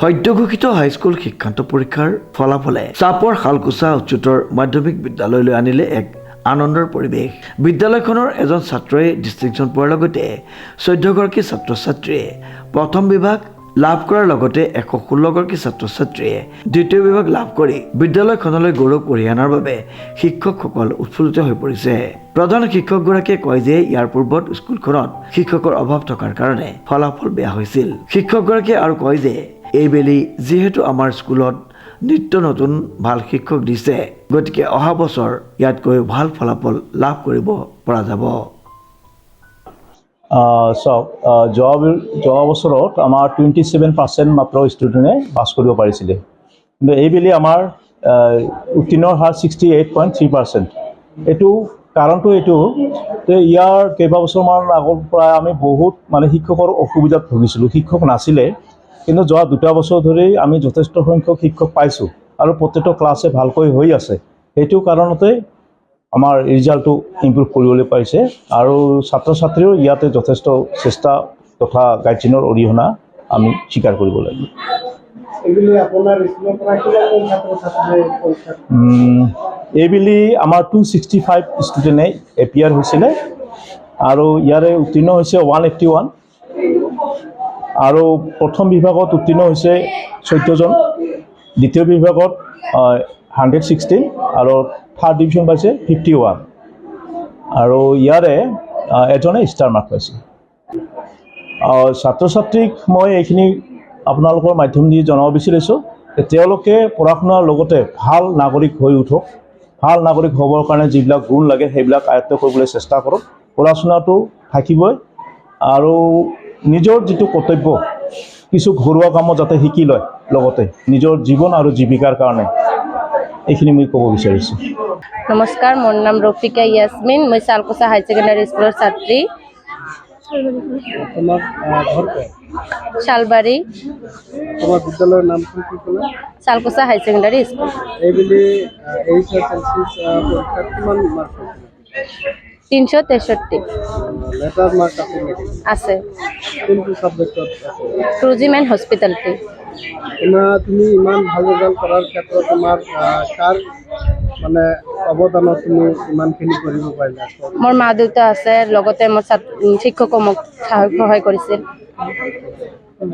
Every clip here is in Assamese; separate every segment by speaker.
Speaker 1: সদ্যঘোষিত হাইস্কুল শিক্ষান্ত পৰীক্ষাৰ ফলাফলে চাপৰ শালকুচা উচ্চতৰ মাধ্যমিক বিদ্যালয়লৈ আনিলে এক আনন্দৰ পৰিৱেশ। বিদ্যালয়খনৰ এজন ছাত্ৰই ডিষ্টিংশ্যন পোৱাৰ লগতে 14গৰাকী ছাত্ৰ ছাত্ৰীয়ে প্ৰথম বিভাগ লাভ কৰাৰ লগতে 116গৰাকী ছাত্ৰ ছাত্ৰীয়ে দ্বিতীয় বিভাগ লাভ কৰি বিদ্যালয়খনলৈ গৌৰৱ কঢ়িয়াই অনাৰ বাবে শিক্ষকসকল উৎফুল্লিত হৈ পৰিছে। প্ৰধান শিক্ষকগৰাকীয়ে কয় যে ইয়াৰ পূৰ্বত স্কুলখনত শিক্ষকৰ অভাৱ থকাৰ কাৰণে ফলাফল বেয়া হৈছিল। শিক্ষকগৰাকীয়ে আৰু কয় যে এইবেলি যিহেতু আমাৰ স্কুলত নিত্য নতুন ভাল শিক্ষক দিছে, গতিকে অহা বছৰ ইয়াতকৈ ভাল ফলাফল লাভ কৰিব পৰা যাব।
Speaker 2: যোৱা বছৰত আমাৰ 27% মাত্ৰ ষ্টুডেণ্টে পাছ কৰিব পাৰিছিলে, কিন্তু এইবেলি আমাৰ উত্তীৰ্ণৰ হাৰ 68.3%। এইটো কাৰণটো এইটো যে ইয়াৰ কেইবাবছৰমান আগৰ পৰা আমি বহুত শিক্ষকৰ অসুবিধাত ভুগিছিলোঁ। শিক্ষক নাছিলে, কিন্তু যোৱা 2 বছৰ ধৰি আমি যথেষ্ট সংখ্যক শিক্ষক পাইছোঁ আৰু প্ৰত্যেকটো ক্লাছে ভালকৈ হৈ আছে। সেইটো কাৰণতে আমাৰ ৰিজাল্টটো ইম্প্ৰুভ কৰিবলৈ পাৰিছে আৰু ছাত্ৰ ছাত্ৰীও ইয়াতে যথেষ্ট চেষ্টা তথা গাইডজনৰ অৰিহণা আমি স্বীকাৰ কৰিব লাগিব। এইবেলি আমাৰ 265 ষ্টুডেণ্টে এপিয়াৰ হৈছিলে আৰু ইয়াৰে উত্তীৰ্ণ হৈছে 181 আৰু প্ৰথম বিভাগত উত্তীৰ্ণ হৈছে 14জন, দ্বিতীয় বিভাগত 116 আৰু থাৰ্ড ডিভিজন পাইছে 51 আৰু ইয়াৰে এজনে ষ্টাৰ মাৰ্ক পাইছে। ছাত্ৰ ছাত্ৰীক মই এইখিনি আপোনালোকৰ মাধ্যম দি জনাব বিচাৰিছোঁ যে তেওঁলোকে পঢ়া শুনাৰ লগতে ভাল নাগৰিক হৈ উঠক। ভাল নাগৰিক হ'বৰ কাৰণে যিবিলাক গুণ লাগে সেইবিলাক আয়ত্ব কৰিবলৈ চেষ্টা কৰক। পঢ়া শুনাটো থাকিবই আৰু নিজৰ যিটো কৰ্তব্য কিছু ঘৰুৱা কামত যাতে শিকি লয়, লগতে নিজৰ জীৱন আৰু জীৱিকাৰ কাৰণে এইখিনি মই ক'ব বিচাৰিছোঁ।
Speaker 3: নমস্কাৰ, মোৰ নাম ৰফিকা ইয়াসমিন, মই শালকুচা হাই ছেকেণ্ডাৰী স্কুলৰ ছাত্ৰী। শালবাৰী।
Speaker 4: তোমাৰ বিদ্যালয়ৰ নাম কি ক'লা?
Speaker 3: শালকুচা হাই ছেকেণ্ডাৰী স্কুল।
Speaker 4: এইবেলি পৰীক্ষাত কিমান মাৰ্ক পাইছিল?
Speaker 3: 363
Speaker 4: লেটাৰ মাৰ্ক আছে নেকি?
Speaker 3: আছে।
Speaker 4: কোনটো ছাবজেক্টত আছে?
Speaker 3: Tourism and hospitality.
Speaker 4: তুমি ইমান ভাল ৰিজাল্ট কৰাৰ ক্ষেত্ৰত তোমাৰ কাৰ অৱদানত তুমি ইমানখিনি কৰিব পাৰিলা?
Speaker 3: মোৰ মা দেউতা আছে, লগতে মোৰ শিক্ষকো মোক সহায় কৰিছিল।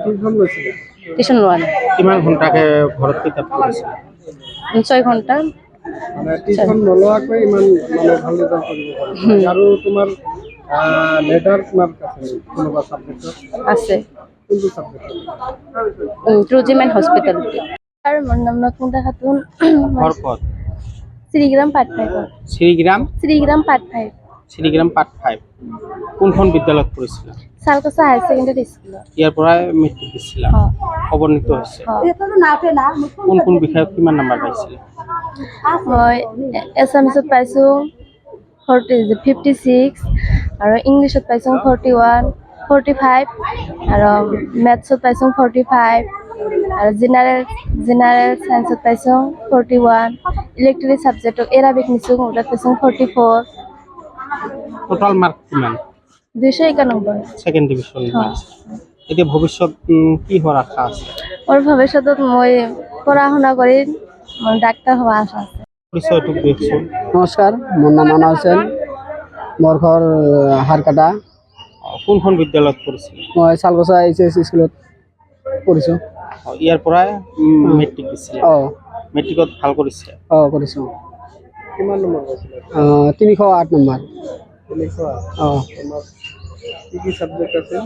Speaker 4: টিউশ্যন লৈছিলা?
Speaker 3: টিউশ্যন লোৱা নাই।
Speaker 4: কিমান ঘণ্টাকে ঘৰত কিতাপ পঢ়িছিলা?
Speaker 3: 6 ঘণ্টা।
Speaker 4: টিউশ্যন নলোৱাকৈ ইমান ভাল ৰিজাল্ট কৰিব পাৰিলা। আৰু তোমাৰ লেটাৰ মাৰ্ক আছে কোনোবা ছাবজেক্টত?
Speaker 3: আছে।
Speaker 4: কোনটো ছাবজেক্টত?
Speaker 3: Tourism and hospitality. আৰু মোৰ নাম নতুনটা Khatun. Sreegram part 5। Sreegram part 5।
Speaker 5: Sreegram part 5। কোনখন বিদ্যালয়ত পঢ়িছিলা?
Speaker 3: শালকুচা হাই ছেকেণ্ডাৰী স্কুলত।
Speaker 5: ইয়াৰ পৰাই মেট্ৰিক দিছিলা? অৱনীত হৈছে। কোন বিষয়ত কিমান নম্বৰ পাইছিলে?
Speaker 3: মই এছামিছত পাইছোঁ 56 আৰু ইংলিছত পাইছোঁ 41, 45 আৰু মেথছত পাইছোঁ 45 আৰু জেনেৰেল চায়েন্সত পাইছোঁ 41, ইলেক্ট্ৰিক ছাবজেক্টত এৰাবিক নিছোঁ তাত পাইছোঁ 44।
Speaker 5: টোটাল মাৰ্ক কিমান?
Speaker 3: 291।
Speaker 5: ছেকেণ্ড ডিভিজন পাইছে। এতিয়া ভৱিষ্যত কি হোৱাৰ আশা আছে?
Speaker 3: মোৰ ভৱিষ্যতত মই পঢ়া শুনা কৰি ডাক্তৰ হোৱাৰ আশা আছে।
Speaker 5: পৰিচয়টো দিয়কচোন।
Speaker 6: নমস্কাৰ, মোৰ নাম আনা হুছেইন, মোৰ ঘৰ হাৰকাটা।
Speaker 5: কোনখন বিদ্যালয়ত পঢ়িছিলে?
Speaker 6: মই শালকুচা HS স্কুলত পঢ়িছোঁ।
Speaker 5: ইয়াৰ পৰাই মেট্ৰিক দিছিলে? মেট্ৰিকত ভাল কৰিছে?
Speaker 6: কৰিছোঁ।
Speaker 4: কিমান নম্বৰ পাইছিলা?
Speaker 6: 308 নম্বৰ।
Speaker 4: 308? তোমাৰ কি ছাবজেক্ট আছে?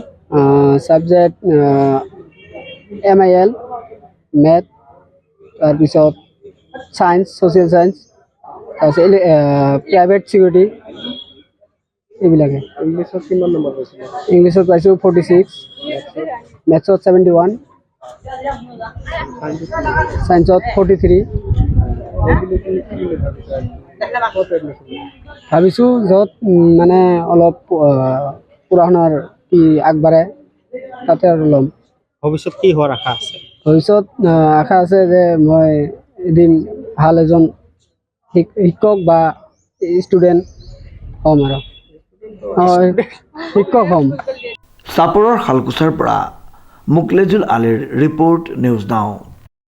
Speaker 6: ছাবজেক্ট MIL, মেথ, তাৰপিছত ছায়েন্স, ছ'চিয়েল ছায়েন্স, তাৰপিছত প্ৰাইভেট ছিকিউৰিটি, এইবিলাকে।
Speaker 4: ইংলিছত কিমান নম্বৰ পাইছিলা?
Speaker 6: ইংলিছত পাইছোঁ 46, মেথছত 71, ছায়েন্সত 43। ভাবিছোঁ য'ত অলপ পঢ়া শুনাৰ আগবাঢ়ে তাতে আৰু ল'ম।
Speaker 5: ভৱিষ্যত কি হোৱাৰ আশা আছে?
Speaker 6: ভৱিষ্যত আশা আছে যে মই এদিন ভাল এজন শিক্ষক বা ষ্টুডেণ্ট হ'ম আৰু শিক্ষক হ'ম।
Speaker 1: চাপৰৰ শালকুচাৰ পৰা মুকলেজুল আলীৰ ৰিপৰ্ট নিউজ নাও।